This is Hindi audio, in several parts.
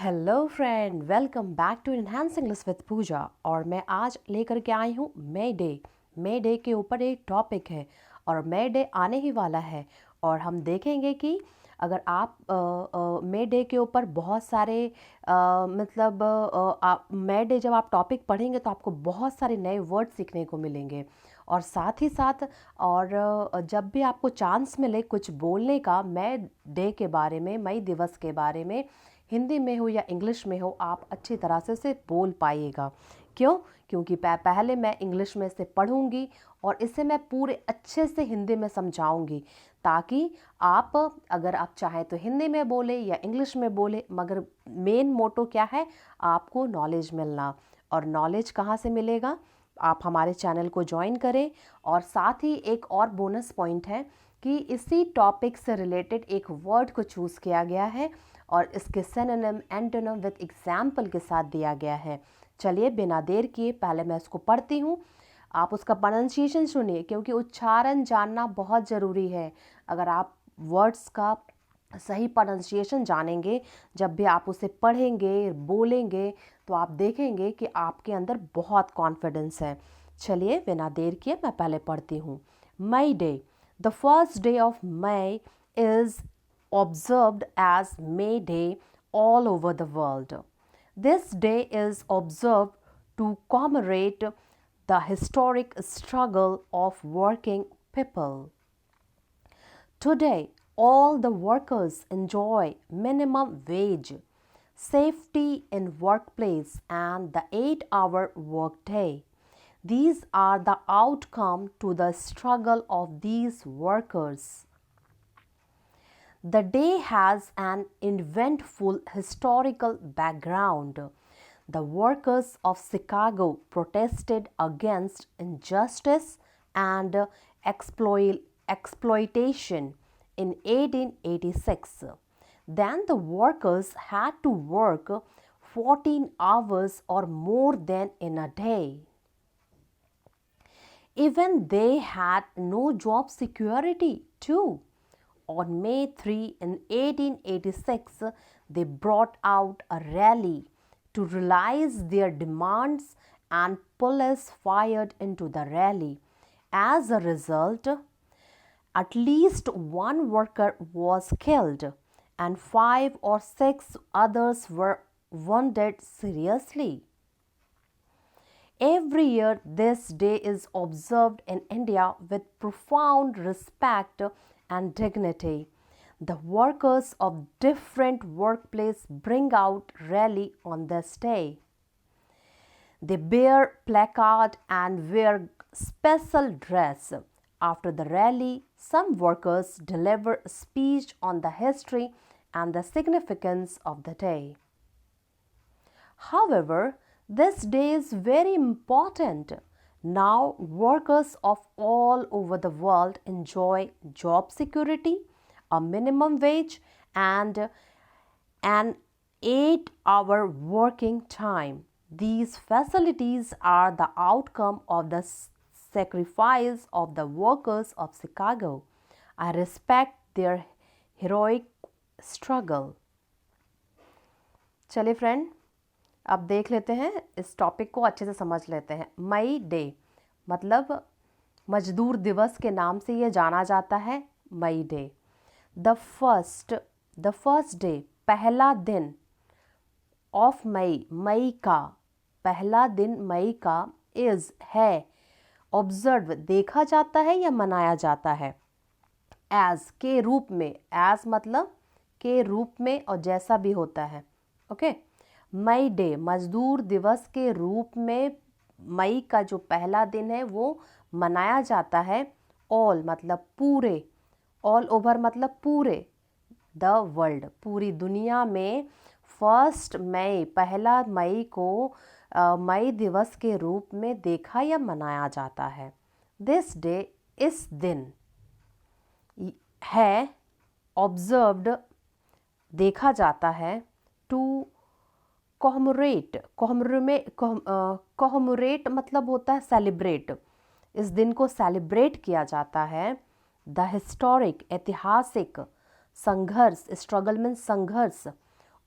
Hello friend, welcome back to enhance English with Pooja. और मैं आज लेकर के आई हूँ मे डे के ऊपर एक टॉपिक है और मे डे आने ही वाला है। और हम देखेंगे कि अगर आप मे डे के ऊपर बहुत सारे मे डे जब आप टॉपिक पढ़ेंगे तो आपको बहुत सारे नए वर्ड सीखने को मिलेंगे। और साथ ही साथ जब भी आपको चांस मिले कुछ बोलने का मे डे के बारे में, मई दिवस के बारे में, हिंदी में हो या इंग्लिश में हो, आप अच्छी तरह से उसे बोल पाइएगा। क्यों? क्योंकि पहले मैं इंग्लिश में से पढ़ूंगी और इसे मैं पूरे अच्छे से हिंदी में समझाऊंगी, ताकि आप अगर आप चाहें तो हिंदी में बोले या इंग्लिश में बोले, मगर मेन मोटो क्या है? आपको नॉलेज मिलना। और नॉलेज कहाँ से मिलेगा? आप हमारे चैनल को ज्वाइन करें। और साथ ही एक और बोनस पॉइंट है कि इसी टॉपिक से रिलेटेड एक वर्ड को चूज़ किया गया है और इसके सिनोनिम, एंटोनिम विद एग्जाम्पल के साथ दिया गया है। चलिए बिना देर किए पहले मैं इसको पढ़ती हूँ, आप उसका प्रोनाउंसिएशन सुनिए, क्योंकि उच्चारण जानना बहुत ज़रूरी है। अगर आप वर्ड्स का सही प्रोनाउंसिएशन जानेंगे, जब भी आप उसे पढ़ेंगे, बोलेंगे, तो आप देखेंगे कि आपके अंदर बहुत कॉन्फिडेंस है। चलिए बिना देर किए मैं पहले पढ़ती हूँ। May Day, the first day of May is observed as May Day all over the world. This day is observed to commemorate the historic struggle of working people. Today, all the workers enjoy minimum wage, safety in workplace, and the 8-hour workday. These are the outcome to the struggle of these workers. The day has an eventful historical background. The workers of Chicago protested against injustice and exploitation in 1886. Then the workers had to work 14 hours or more than in a day. Even they had no job security too. On May 3 in 1886, they brought out a rally to realize their demands, and police fired into the rally. As a result, at least one worker was killed and 5 or 6 others were wounded seriously. Every year, this day is observed in India with profound respect and dignity. The workers of different workplaces bring out rally on this day. They bear placard and wear special dress. After the rally, some workers deliver a speech on the history and the significance of the day. However, this day is very important. Now, workers of all over the world enjoy job security, a minimum wage, and an 8-hour working time. These facilities are the outcome of the sacrifice of the workers of Chicago. I respect their heroic struggle. चलिए फ्रेंड, अब देख लेते हैं, इस टॉपिक को अच्छे से समझ लेते हैं। मई डे मतलब मजदूर दिवस के नाम से ये जाना जाता है, मई डे। द फर्स्ट डे, पहला दिन, ऑफ मई, मई का, पहला दिन मई का, इज़ है, ऑब्जर्व देखा जाता है या मनाया जाता है, एज के रूप में, एज मतलब के रूप में और जैसा भी होता है, ओके। मई डे मजदूर दिवस के रूप में मई का जो पहला दिन है वो मनाया जाता है। ऑल मतलब पूरे, ऑल ओवर मतलब पूरे, द वर्ल्ड पूरी दुनिया में फर्स्ट मई, पहला मई को मई दिवस के रूप में देखा या मनाया जाता है। दिस डे, इस दिन, है, ऑब्जर्व्ड देखा जाता है, टू कोहमरेट मतलब होता है सेलिब्रेट, इस दिन को सेलिब्रेट किया जाता है। द हिस्टोरिक ऐतिहासिक, संघर्ष, स्ट्रगल में संघर्ष,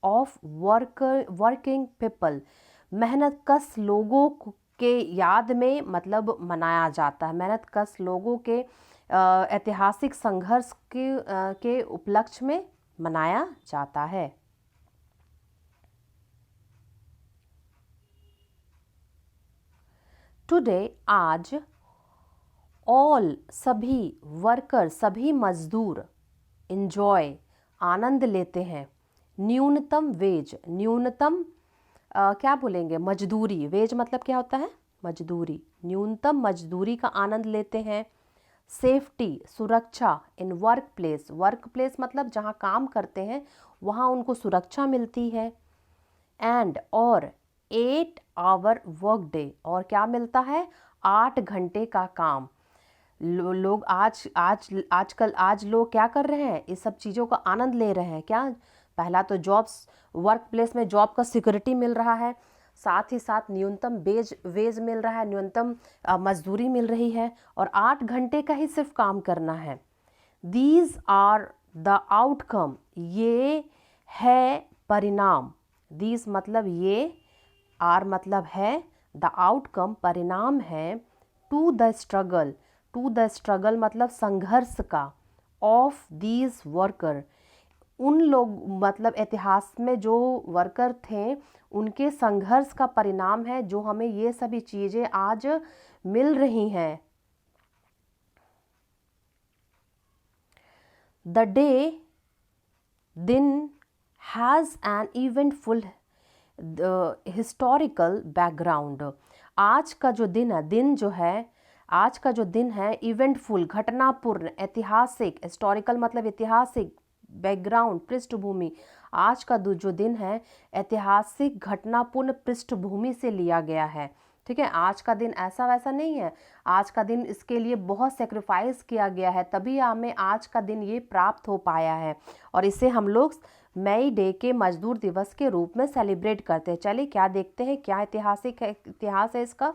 ऑफ वर्किंग पीपल, मेहनत कश लोगों के याद में मतलब मनाया जाता है, मेहनत कश लोगों के ऐतिहासिक संघर्ष के उपलक्ष्य में मनाया जाता है। टुडे आज, ऑल सभी, वर्कर सभी मजदूर, इंजॉय आनंद लेते हैं, न्यूनतम वेज, न्यूनतम क्या बोलेंगे, मजदूरी, वेज मतलब क्या होता है, मजदूरी, न्यूनतम मजदूरी का आनंद लेते हैं। सेफ्टी सुरक्षा in work place, work place मतलब जहाँ काम करते हैं वहाँ उनको सुरक्षा मिलती है। एंड और 8 आवर वर्क डे, और क्या मिलता है, 8 घंटे का काम। लोग आजकल लोग क्या कर रहे हैं, इस सब चीज़ों का आनंद ले रहे हैं। क्या, पहला तो जॉब्स, वर्क प्लेस में जॉब का सिक्योरिटी मिल रहा है, साथ ही साथ न्यूनतम वेज मिल रहा है, न्यूनतम मजदूरी मिल रही है, और 8 घंटे का ही सिर्फ काम करना है। दीज आर द आउटकम, ये है परिणाम। दीज मतलब ये, आर मतलब है, द आउटकम परिणाम है, to the struggle, to the struggle मतलब संघर्ष का, ऑफ दीज वर्कर, उन लोग मतलब इतिहास में जो वर्कर थे उनके संघर्ष का परिणाम है जो हमें ये सभी चीज़ें आज मिल रही हैं। द डे, दिन, has an eventful historical background. आज का जो दिन है, दिन जो है, आज का जो दिन है इवेंटफुल, घटनापूर्ण, ऐतिहासिक, हिस्टोरिकल मतलब ऐतिहासिक, बैकग्राउंड पृष्ठभूमि, आज का जो दिन है ऐतिहासिक घटनापूर्ण पृष्ठभूमि से लिया गया है। ठीक है, आज का दिन ऐसा वैसा नहीं है, आज का दिन इसके लिए बहुत सेक्रीफाइस किया गया है, तभी हमें आज का दिन ये प्राप्त हो पाया है, और इसे हम लोग मई डे के मजदूर दिवस के रूप में सेलिब्रेट करते हैं। चलिए क्या देखते हैं, क्या ऐतिहासिक है, इतिहास है इसका।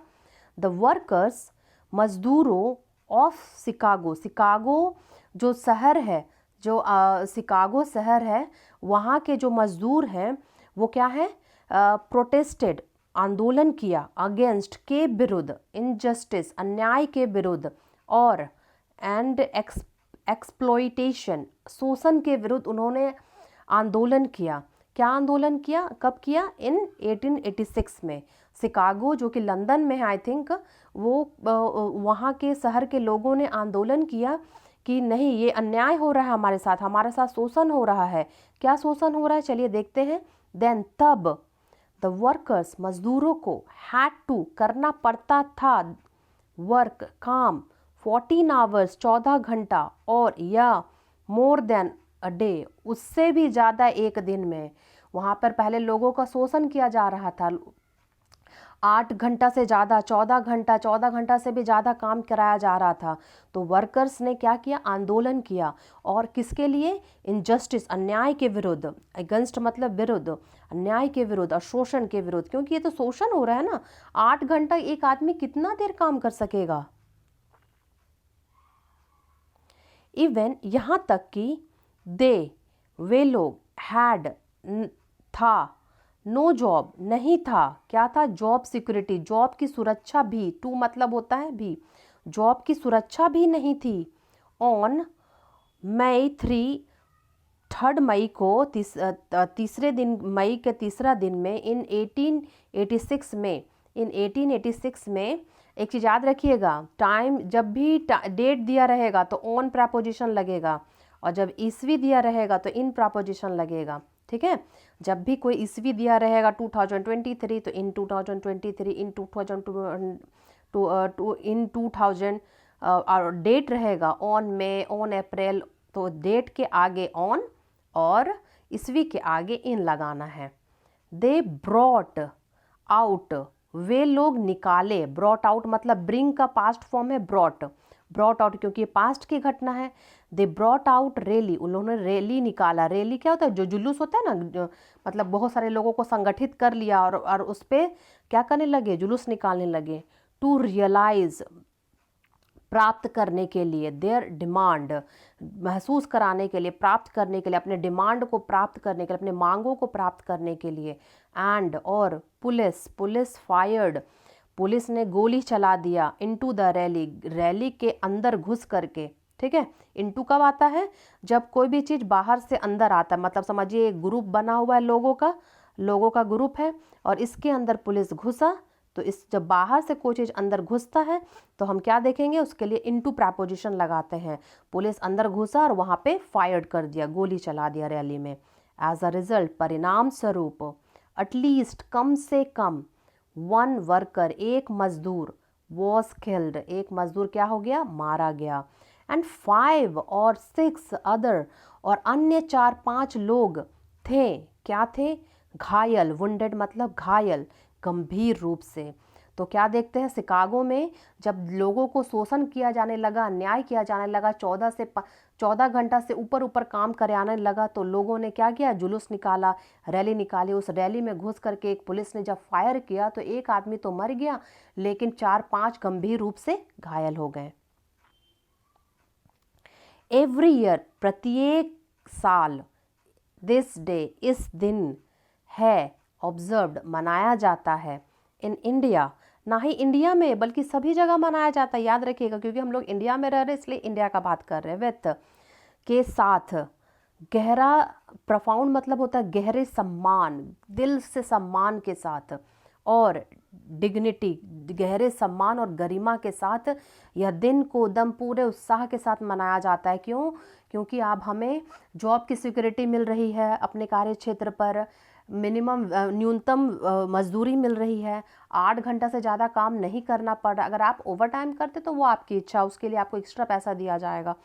द वर्कर्स, मजदूरों ऑफ शिकागो, शिकागो जो शहर है, जो शिकागो शहर है, वहाँ के जो मजदूर हैं वो क्या है, प्रोटेस्टेड, आंदोलन किया, अगेंस्ट के विरुद्ध, इनजस्टिस अन्याय के विरुद्ध, और एंड एक्सप्लॉइटेशन शोषण के विरुद्ध उन्होंने आंदोलन किया। क्या आंदोलन किया, कब किया, इन 1886 में। शिकागो जो कि लंदन में है आई थिंक, वो वहाँ के शहर के लोगों ने आंदोलन किया कि नहीं, ये अन्याय हो रहा है हमारे साथ शोषण हो रहा है। क्या शोषण हो रहा है, चलिए देखते हैं। देन तब द वर्कर्स, मजदूरों को, हैड टू करना पड़ता था, वर्क काम, 14 आवर्स 14 घंटा, और या मोर देन अ डे, उससे भी ज़्यादा एक दिन में। वहाँ पर पहले लोगों का शोषण किया जा रहा था, 8 घंटा से ज़्यादा, 14 घंटा से भी ज़्यादा काम कराया जा रहा था। तो वर्कर्स ने क्या किया, आंदोलन किया, और किसके लिए, इनजस्टिस अन्याय के विरुद्ध, अगेंस्ट मतलब विरुद्ध, अन्याय के विरुद्ध और शोषण के विरुद्ध, क्योंकि ये तो शोषण हो रहा है ना, 8 घंटा एक आदमी कितना देर काम कर सकेगा। इवन यहाँ तक कि वे लोग, हैड था, नो जॉब नहीं था, क्या था, जॉब सिक्योरिटी, जॉब की सुरक्षा भी, टू मतलब होता है भी, जॉब की सुरक्षा भी नहीं थी। ऑन मई 3 मई को, तीसरे दिन, मई के तीसरा दिन में, इन 1886 में एक चीज़ याद रखिएगा, टाइम जब भी डेट दिया रहेगा तो ऑन प्रपोजिशन लगेगा, और जब ईस्वी दिया रहेगा तो इन प्रपोजिशन लगेगा। ठीक है, जब भी कोई ईस्वी दिया रहेगा 2023 तो इन 2023, इन 2000 और डेट रहेगा ऑन मई, ऑन अप्रैल, तो डेट के आगे ऑन और ईस्वी के आगे इन लगाना है। दे ब्रॉट आउट, वे लोग निकाले, ब्रॉट आउट मतलब ब्रिंग का पास्ट फॉर्म है ब्रॉट, ब्रॉट आउट क्योंकि पास्ट की घटना है। दे ब्रॉट आउट रैली, उन्होंने रैली निकाला। रैली क्या होता है, जो जुलूस होता है ना, जो मतलब बहुत सारे लोगों को संगठित कर लिया और उस पर क्या करने लगे, जुलूस निकालने लगे। टू रियलाइज प्राप्त करने के लिए, देयर डिमांड, महसूस कराने के लिए, प्राप्त करने के लिए, अपने डिमांड को प्राप्त करने के लिए, अपने मांगों को प्राप्त करने के लिए। एंड और पुलिस फायर्ड, पुलिस ने गोली चला दिया इनटू द रैली, रैली के अंदर घुस करके। ठीक है, इनटू कब आता है? जब कोई भी चीज़ बाहर से अंदर आता है, मतलब समझिए एक ग्रुप बना हुआ है लोगों का ग्रुप है और इसके अंदर पुलिस घुसा, तो इस जब बाहर से कोई चीज़ अंदर घुसता है तो हम क्या देखेंगे, उसके लिए इनटू प्रपोजिशन लगाते हैं। पुलिस अंदर घुसा और वहाँ पे फायर्ड कर दिया, गोली चला दिया रैली में। एज अ रिजल्ट, परिणाम स्वरूप, एटलीस्ट कम से कम, वन वर्कर, एक मजदूर, वॉज किल्ड, एक मजदूर क्या हो गया, मारा गया। एंड 5 और 6 अदर, और अन्य 4-5 लोग थे, क्या थे, घायल, वुंडेड मतलब घायल, गंभीर रूप से। तो क्या देखते हैं, शिकागो में जब लोगों को शोषण किया जाने लगा, अन्याय किया जाने लगा, 14 घंटा से ऊपर काम कराने लगा, तो लोगों ने क्या किया, जुलूस निकाला, रैली निकाली। उस रैली में घुस करके एक पुलिस ने जब फायर किया तो एक आदमी तो मर गया, लेकिन 4-5 गंभीर रूप से घायल हो गए। एवरी ईयर, प्रत्येक साल, दिस डे, इस दिन है, ऑब्जर्व्ड, मनाया जाता है, इन इंडिया, ना ही इंडिया में बल्कि सभी जगह मनाया जाता है, याद रखिएगा, क्योंकि हम लोग इंडिया में रह रहे हैं इसलिए इंडिया का बात कर रहे हैं। विथ के साथ, गहरा, प्रोफाउंड मतलब होता है गहरे सम्मान, दिल से सम्मान के साथ, और डिग्निटी, गहरे सम्मान और गरिमा के साथ यह दिन को दम पूरे उत्साह के साथ मनाया जाता है। क्यों? क्योंकि अब हमें जॉब की सिक्योरिटी मिल रही है, अपने कार्य क्षेत्र पर मिनिमम न्यूनतम मजदूरी मिल रही है, 8 घंटा से ज़्यादा काम नहीं करना पड़ रहा। अगर आप ओवर टाइम करते तो वो आपकी इच्छा, उसके लिए आपको एक्स्ट्रा पैसा दिया जाएगा,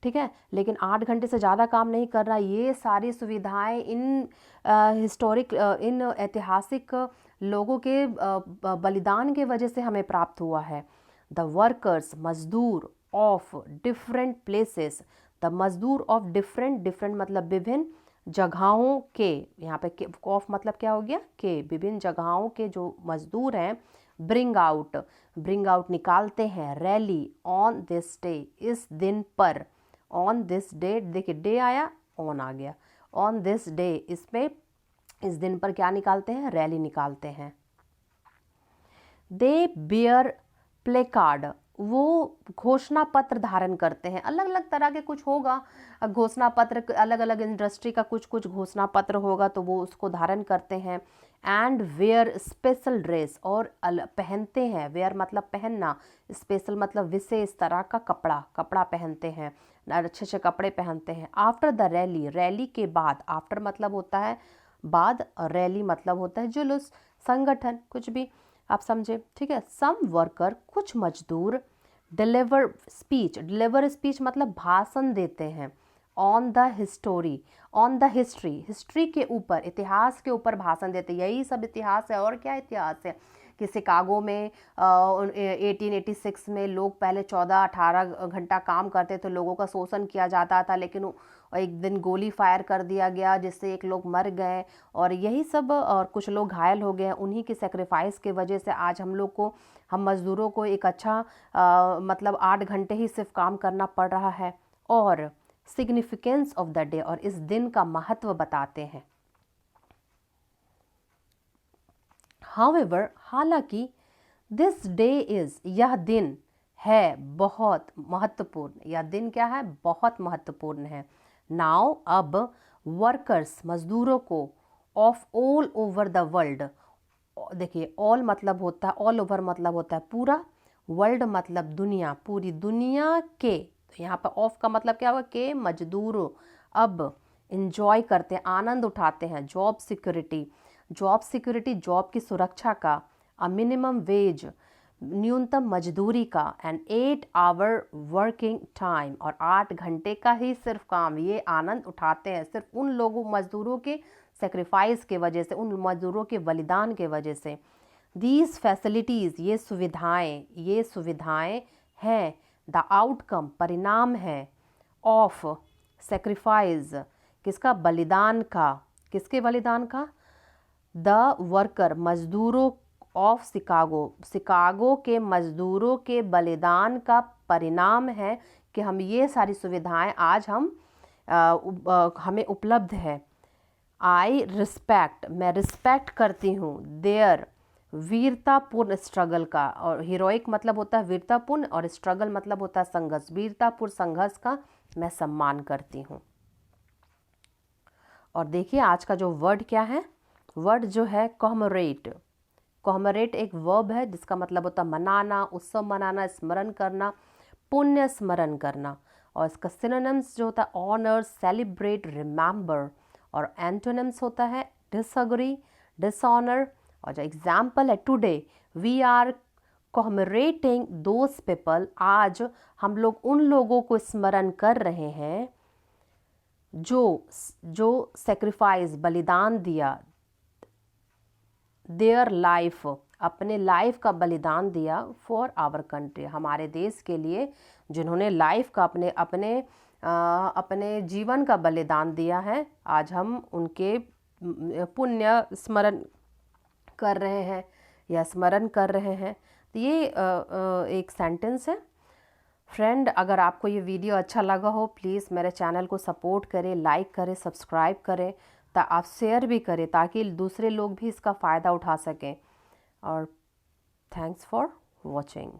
ठीक है, लेकिन 8 घंटे से ज़्यादा काम नहीं कर रहा। ये सारी सुविधाएं इन इन ऐतिहासिक लोगों के बलिदान के वजह से हमें प्राप्त हुआ है। द वर्कर्स, मजदूर ऑफ डिफरेंट प्लेसेस, द मजदूर ऑफ डिफरेंट मतलब विभिन्न जगहों के, यहाँ पे ऑफ मतलब क्या हो गया, के, विभिन्न जगहों के जो मजदूर हैं, ब्रिंग आउट निकालते हैं, रैली ऑन दिस डे, इस दिन पर, ऑन दिस डे, देखिए डे आया, ऑन आ गया, ऑन दिस डे, इसमें इस दिन पर क्या निकालते हैं, रैली निकालते हैं। दे बियर प्लेकार्ड, वो घोषणा पत्र धारण करते हैं, अलग अलग तरह के कुछ होगा घोषणा पत्र, अलग अलग इंडस्ट्री का कुछ घोषणा पत्र होगा तो वो उसको धारण करते हैं। एंड वेयर स्पेशल ड्रेस, और पहनते हैं, वेयर मतलब पहनना, स्पेशल मतलब विशेष तरह का कपड़ा पहनते हैं, अच्छे कपड़े पहनते हैं। आफ्टर द रैली, रैली के बाद, आफ्टर मतलब होता है बाद, रैली मतलब होता है जुलूस, संगठन, कुछ भी आप समझे, ठीक है। सम वर्कर, कुछ मजदूर, डिलीवर स्पीच मतलब भाषण देते हैं, ऑन द हिस्ट्री के ऊपर, इतिहास के ऊपर भाषण देते, यही सब इतिहास है, और क्या इतिहास है कि शिकागो में 1886 में लोग पहले 14-18 घंटा काम करते थे, लोगों का शोषण किया जाता था, लेकिन एक दिन गोली फायर कर दिया गया जिससे एक लोग मर गए, और यही सब, और कुछ लोग घायल हो गए। उन्हीं की सेक्रीफाइस की वजह से आज हम मज़दूरों को एक अच्छा मतलब 8 घंटे ही सिर्फ काम करना पड़ रहा है। और सिग्निफिकेंस ऑफ द डे, और इस दिन का महत्व बताते हैं। हाउएवर, हालांकि, दिस डे इज, यह दिन है बहुत महत्वपूर्ण, यह दिन क्या है, बहुत महत्वपूर्ण है। नाउ, अब, वर्कर्स, मजदूरों को, of all over the world, देखिए ऑल मतलब होता है, ऑल ओवर मतलब होता है पूरा, वर्ल्ड मतलब दुनिया, पूरी दुनिया के, तो यहाँ पर ऑफ का मतलब क्या होगा, के मजदूर अब इंजॉय करते हैं, आनंद उठाते हैं, जॉब सिक्योरिटी, जॉब की सुरक्षा का, अ मिनिमम वेज, न्यूनतम मजदूरी का, एंड 8 आवर वर्किंग टाइम, और 8 घंटे का ही सिर्फ काम, ये आनंद उठाते हैं सिर्फ उन लोगों मजदूरों के सेक्रीफाइस के वजह से, उन मजदूरों के बलिदान के वजह से। दीज फैसिलिटीज़, ये सुविधाएं हैं, द आउटकम, परिणाम है, ऑफ सेक्रीफाइस, किसका, बलिदान का, किसके बलिदान का, द वर्कर, मजदूरों ऑफ शिकागो, शिकागो के मज़दूरों के बलिदान का परिणाम है कि हम ये सारी सुविधाएं आज हमें उपलब्ध है। आई रिस्पेक्ट, मैं रिस्पेक्ट करती हूँ देयर, वीरतापूर्ण स्ट्रगल का, और हीरोइक मतलब होता है वीरतापूर्ण और स्ट्रगल मतलब होता है संघर्ष, वीरतापूर्ण संघर्ष का मैं सम्मान करती हूँ। और देखिए आज का जो वर्ड क्या है, वर्ड जो है कॉमरेट। कॉमरेट एक वर्ब है जिसका मतलब होता है मनाना, उत्सव मनाना, स्मरण करना, पुण्य स्मरण करना। और इसका सिनोनिम्स जो होता है ऑनर, सेलिब्रेट, रिमेंबर। और एंटोनिम्स होता है डिसएग्री, डिसऑनर। और जो एग्जाम्पल है today we are commemorating those people, आज हम लोग उन लोगों को स्मरण कर रहे हैं जो सेक्रीफाइस, बलिदान दिया, देयर लाइफ, अपने लाइफ का बलिदान दिया, फॉर आवर कंट्री, हमारे देश के लिए, जिन्होंने लाइफ का अपने जीवन का बलिदान दिया है, आज हम उनके पुण्य स्मरण कर रहे हैं या स्मरण कर रहे हैं। तो ये एक सेंटेंस है। फ्रेंड, अगर आपको ये वीडियो अच्छा लगा हो प्लीज़ मेरे चैनल को सपोर्ट करें, लाइक करें, सब्सक्राइब करें, आप शेयर भी करें ताकि दूसरे लोग भी इसका फ़ायदा उठा सकें। और थैंक्स फॉर वॉचिंग।